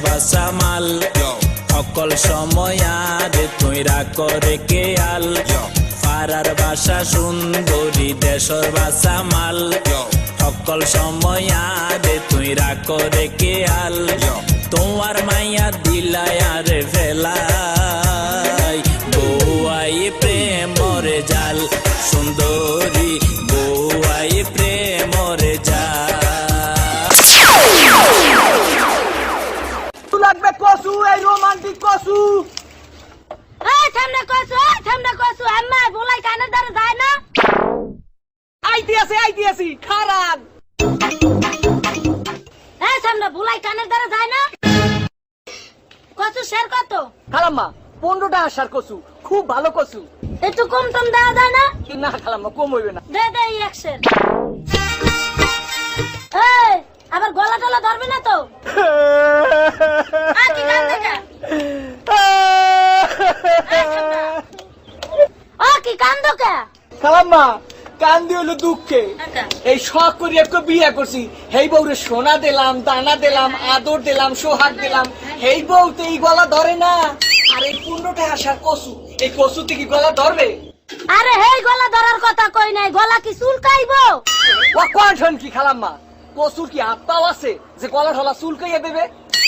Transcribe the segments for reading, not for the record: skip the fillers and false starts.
বাসামাল সকল সময়ার তুই রাখরে কে আল পাড়ার বাসা সুন্দরী দেশর বাসামাল সকল সময়ার তুই রাখরে কে আল তোমার মাইয়া দিলায়ার ফেলাই বউয়াই প্রেমরে জাল সুন্দরী বউয়াই প্রেমরে জাল লাগবে কসু এই রোমান্টিক কসু এই সামনে কসু আম্মা বলাই কানে ধরে যায় না আইতিআছি খারাপ এই সামনে বলাই কানে ধরে যায় না কসু শের কত খালাম্মা 15টা আসার কসু খুব ভালো কসু একটু কম টম দেওয়া যায় না না খালাম্মা কম হইবে না দে দে এক শের এই আবার গলা টলা ধরবে না তো কি কান দেখা কি কান দেখা খালাম্মা কান্দি হলো দুঃখে এই শখ করে একটা বিয়ে করছি হেই বউরে সোনা দিলাম দানা দিলাম আদর দিলাম সোহাগ দিলাম হেই বউতে এই গলা ধরে না আর এই 15টা আসার কসু এই কসুতে কি গলা ধরবে আরে হেই গলা ধরার কথা কই নাই গলা কি চুলকাইবো ও কোন কি খালাম্মা কসুর কি আত্মাও আছে যে গলা ঢলা চুলকাইয়া দেবে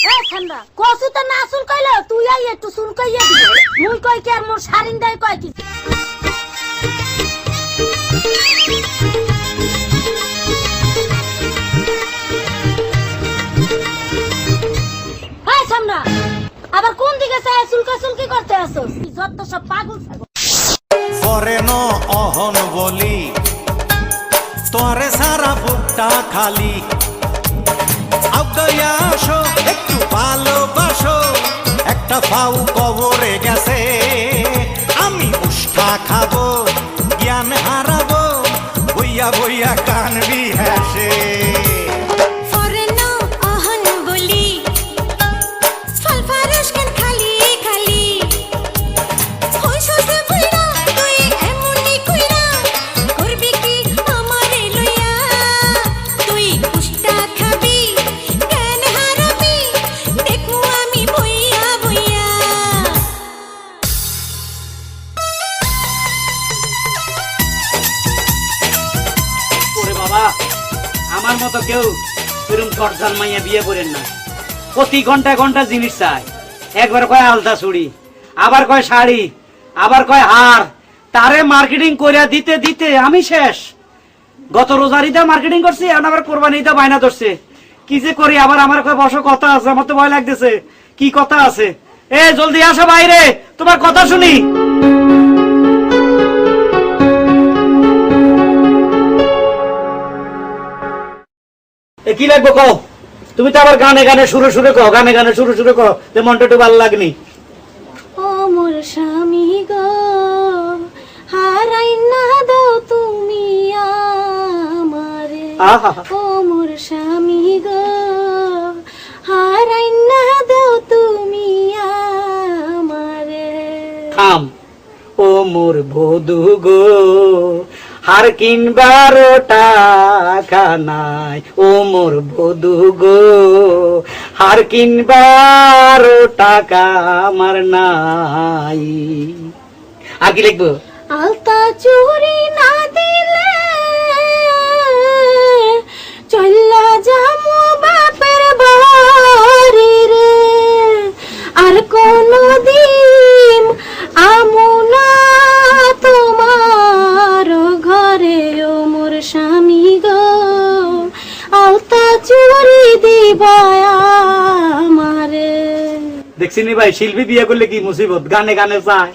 এ ঠান্ডা কসু তো না চুলকাইলে তুই আই একটু চুলকাইয়া দিবি মুই কই কি আর মোর শারিন দেয় কয় কি সামনা আবার কোন দিকে চায় চুলকা চুলকি করতে আসছ যত সব পাগল ছাগল ফরেন অহন বলি তোরে সারা বুকটা খালি আউগাইয়া আসো একটু ভালোবাসো একটা ফাউ কবরে গেছে আমি উষ্টা খাবো জ্ঞান হারাবো বইয়া বইয়া কানবি হাসে আমার মতো কেউ এরকম টর্চার মাইয়া বিয়ে করেন না প্রতি ঘন্টা ঘন্টা জিনিস চাই একবার কয় আলতা চুড়ি আবার কয় শাড়ি আবার কয় হার তারে মার্কেটিং করিয়া দিতে দিতে আমি শেষ গত রোজার ঈদে মার্কেটিং করছি এখন আবার কোরবানি ঈদে বায়না ধরছে কি যে করি আবার আমার কয় বসো কথা আছে আমার তো ভয় লাগতেছে কি কথা আছে এ জলদি আসো বাইরে তোমার কথা শুনি কি লাগবে কও তুমি তো আবার গানে গানে সুরে সুরে কও গানে গানে সুরে সুরে কও যে মনটা একটু ভালো লাগনি ও মোর স্বামী গো হারাই না দাও তুমি আমারে ও মোর স্বামী গো হারাই না দাও তুমি আমারে থাম ও মোর বধূ গো হার কিনবার টাকা নাই ও মোর বধূ গো হার কিনবার টাকা আমার নাই আর কি লিখবো আলতা চুরি না দিলে চল্লা যামু বাপের বাড়ি রে আর কোনদিন আমু না তোমার ঘরে ও মোর স্বামী গো আলতা চুরি দিবা আমারে দেখছিনি ভাই শিল্পী বিয়ে করলে কি মুসিবত গানে গানে যায়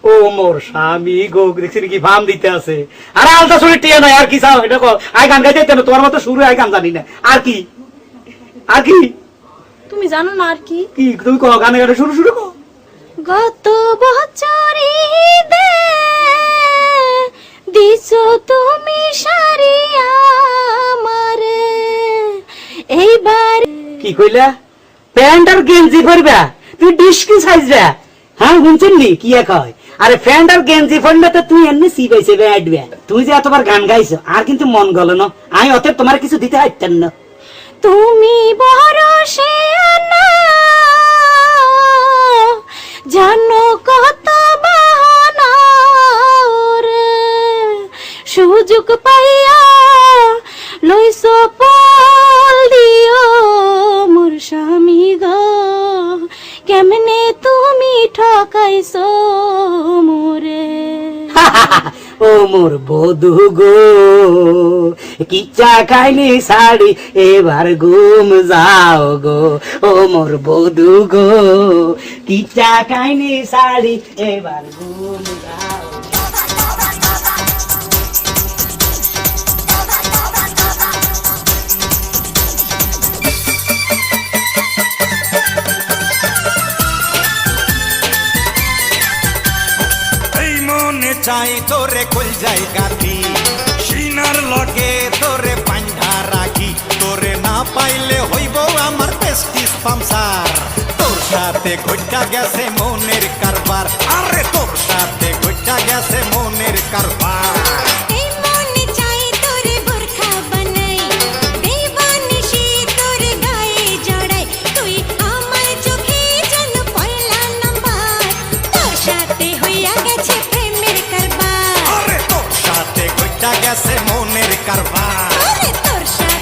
ও মোর স্বামী গো দেখছিনি কি ভাম দিতে আছে আরে আলতা চুরি টিয়া নাই আর কি চাও এটা কো আই গান গাইতে না তোমার মতো শুরু আই গান জানি না আর কি তুমি জানো না আর কি কি তুমি কো গানে গানে শুরু শুরু কো গত বছরই দে দিছো তুমি শাড়ি আমারে এইবার কি কইলা প্যান্ট আর গেঞ্জি পরবা তুই ডিস্কি সাইজবা হ্যাঁ শুনছেন নি কি কয় আরে প্যান্ট আর গেঞ্জি পরলে তো তুই এমনি সিবাইছে আইডবে তুই যে এতবার গান গাইছো আর কিন্তু মন গল না আমি অতএব তোমার কিছু দিতে পারতাম না তুমি বড় শেয়ানা স্বামী গো কেমনে তুমি ঠকাইছো মোরে ও মোর বধু গো কিচ্ছা খাইনি শাড়ি এবার ঘুম যাও গো ও মোর বধু গো কিচ্ছা খাইনি শাড়ি এবার ঘুম যাও এই মনে চাই তোরে কল যাই গাতি সিনার লগে তোরে বান্ধা রাখি তোরে না পাইলে হইব আমার পেস্টিস পামসার তোর সাথে ঘটা গেছে মনের কারবার আরে তোর সাথে ঘটা গেছে মনের কারবার এই মনে চাই তোরে বোরখা বানাই দেবানিশি তোর গায়ে জড়াই তুই আমার চোখে যেন পয়লা নাম্বার তোর সাথে হইয়া গেছে প্রেমের কারবার আরে তোর সাথে ঘটা গেছে মনের কারবার আরে তোর সাথে